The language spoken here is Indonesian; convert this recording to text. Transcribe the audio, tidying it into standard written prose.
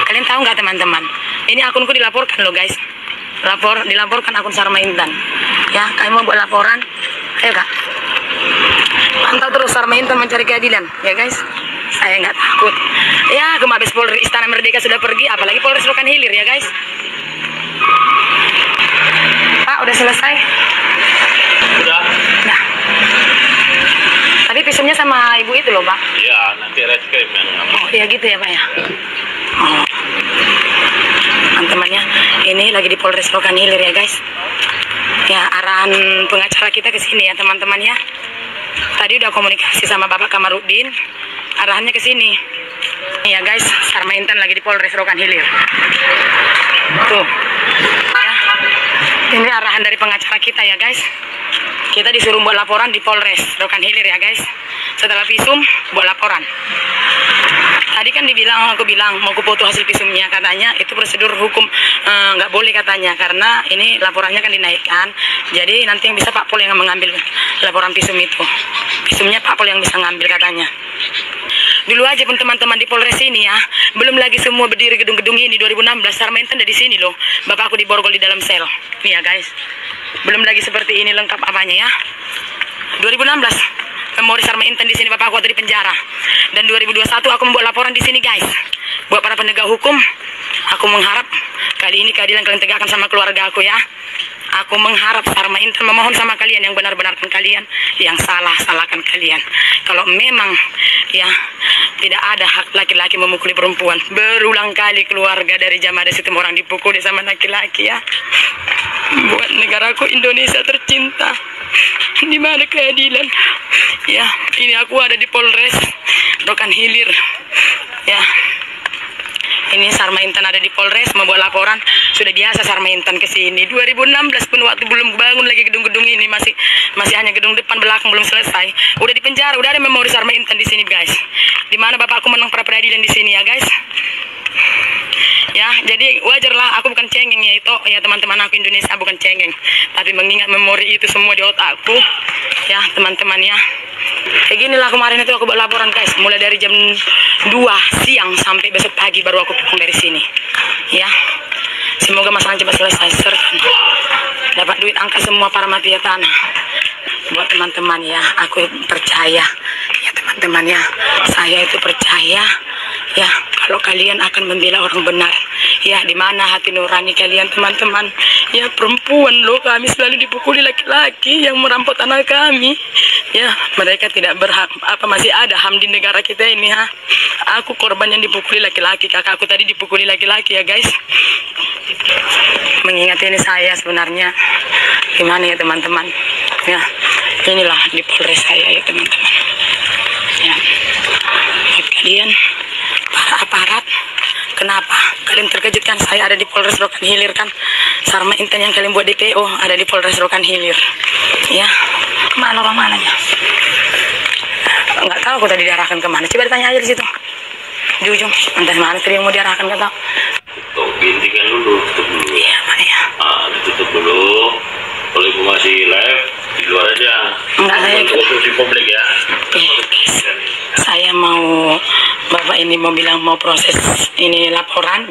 Kalian tahu nggak teman-teman? Ini akunku dilaporkan loh guys. Dilaporkan akun Sarma Intan. Ya, kalian mau buat laporan? Ayo kak. Pantau terus Sarma Intan mencari keadilan, ya guys. Saya nggak takut. Ya, Mabes Polri Istana Merdeka sudah pergi, apalagi Polres Rokan Hilir ya guys. Pak, udah selesai? Udah. Nah. Tapi visumnya sama ibu itu loh, Pak. Iya, nanti reskrim yang Oh, iya gitu ya, Pak ya. Oh. Teman-temannya, ini lagi di Polres Rokan Hilir ya, guys. Ya, arahan pengacara kita ke sini ya, teman-teman ya. Tadi udah komunikasi sama Bapak Kamarudin, arahannya ke sini. Iya, guys, Sarma Intan lagi di Polres Rokan Hilir. Tuh. Ya. Ini arahan dari pengacara kita ya, guys. Kita disuruh buat laporan di Polres Rokan Hilir ya guys. Setelah visum buat laporan. Tadi kan aku bilang mau foto hasil visumnya, katanya itu prosedur hukum nggak boleh katanya, karena ini laporannya kan dinaikkan. Jadi nanti yang bisa Pak Pol yang mengambil laporan visum itu. Visumnya Pak Pol yang bisa ngambil katanya. Dulu aja pun teman-teman di Polres ini ya, belum lagi semua berdiri gedung-gedung ini 2016 Sarma Intan dari sini loh. Bapakku diborgol di dalam sel. Nih ya guys. Belum lagi seperti ini lengkap apanya ya. 2016 memori Sarma Intan di sini, bapakku ada di penjara. Dan 2021 aku membuat laporan di sini guys. Buat para penegak hukum, aku mengharap kali ini keadilan kalian tegakkan sama keluarga aku ya. Aku mengharap Sarma Intan memohon sama kalian yang benar-benarkan kalian, yang salah salahkan kalian. Kalau memang ya tidak ada hak laki-laki memukuli perempuan. Berulang kali keluarga dari Jamada Situmorang dipukuli sama laki-laki ya. Buat negaraku Indonesia tercinta, di mana keadilan? Ya, ini aku ada di Polres Rokan Hilir. Ya. Ini Sarma Intan ada di Polres membuat laporan. Sudah biasa Sarma Intan ke sini. 2016 pun waktu belum bangun lagi gedung-gedung ini, masih hanya gedung depan belakang belum selesai. Udah di penjara, udah ada memori Sarma Intan di sini guys. Di mana bapakku menang pra peradilan di sini ya guys. Ya, jadi wajarlah aku bukan cengeng ya itu ya teman-teman, aku Indonesia bukan cengeng, tapi mengingat memori itu semua di otakku. Ya, teman-teman ya. Kayak ginilah kemarin itu aku buat laporan guys, mulai dari jam 2 siang sampai besok pagi baru aku pulang dari sini. Ya. Semoga masalahnya cepat selesai, serta dapat duit angka semua para mafia tanah. Buat teman-teman ya, aku percaya ya teman-teman ya, saya itu percaya ya kalau kalian akan membela orang benar. Ya, di mana hati nurani kalian teman-teman? Ya, perempuan loh, kami selalu dipukuli laki-laki yang merampok tanah kami. Ya, mereka tidak berhak. Apa masih ada HAM di negara kita ini ha? Aku korban yang dipukuli laki-laki, kakakku tadi dipukuli laki-laki ya guys. Mengingat ini saya sebenarnya gimana ya teman-teman? Ya, inilah di Polres saya ya teman-teman. Ya, buat kalian para aparat, kenapa kalian terkejut kan saya ada di Polres Rokan Hilir kan? Sarma Intan yang kalian buat DPO ada di Polres Rokan Hilir. Ya, kemana orang mananya? Nggak tahu aku tadi diarahkan kemana. Coba ditanya aja di situ, di ujung. Entah mana tadi yang mau diarahkan, nggak tahu. tutup, gintikan dulu, tutup dulu. Iya, Pak ya. Ditutup dulu. Kalau ibu masih live di luar aja. Enggak, saya konsumsi publik ya. Saya mau Bapak ini mau bilang mau proses ini laporan.